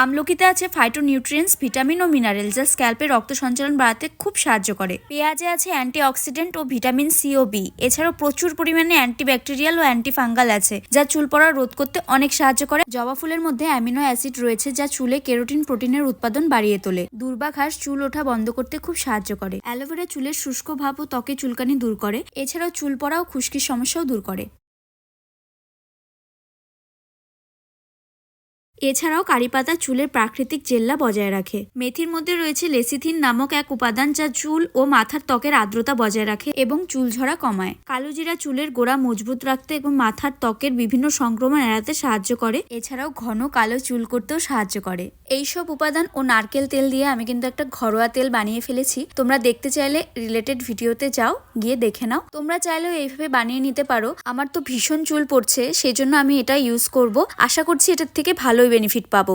আমলকিতে আছে phytonutrients, vitamin ও mineral যা স্ক্যাল্পের রক্ত সঞ্চালন বাড়াতে খুব সাহায্য করে। পেঁয়াজে আছে অ্যান্টিঅক্সিডেন্ট ও ভিটামিন সি ও বি। এছাড়াও প্রচুর পরিমাণে অ্যান্টিব্যাকটেরিয়াল ও অ্যান্টিফাঙ্গাল আছে যা চুল পড়া রোধ করতে অনেক সাহায্য করে। জবা ফুলের মধ্যে অ্যামিনো অ্যাসিড রয়েছে যা চুলে কেরোটিন প্রোটিনের উৎপাদন বাড়িয়ে তোলে। দূর্বা ঘাস চুল ওঠা বন্ধ করতে খুব সাহায্য করে। অ্যালোভেরা চুলের শুষ্ক ভাব ও ত্বকে চুলকানি দূর করে। এছাড়াও চুল পড়া ও খুশকির সমস্যাও দূর করে। এছাড়াও কারি পাতা চুলের প্রাকৃতিক জেল্লা বজায় রাখে। মেথির মধ্যে রয়েছে লেসিথিন নামক এক উপাদান যা চুল ও মাথার ত্বকের আর্দ্রতা বজায় রাখে এবং চুল ঝরা কমায়। কালোজিরা চুলের গোড়া মজবুত রাখতে এবং মাথার ত্বকের বিভিন্ন সংক্রমণ এড়াতে সাহায্য করে। এছাড়াও ঘন কালো চুল করতেও সাহায্য করে। এইসব উপাদান ও নারকেল তেল দিয়ে আমি কিন্তু একটা ঘরোয়া তেল বানিয়ে ফেলেছি। তোমরা দেখতে চাইলে রিলেটেড ভিডিওতে যাও, গিয়ে দেখে নাও। তোমরা চাইলেও এইভাবে বানিয়ে নিতে পারো। আমার তো ভীষণ চুল পড়ছে, সেজন্য আমি এটা ইউজ করব। আশা করছি এটার থেকে ভালোই বেনিফিট পাবো।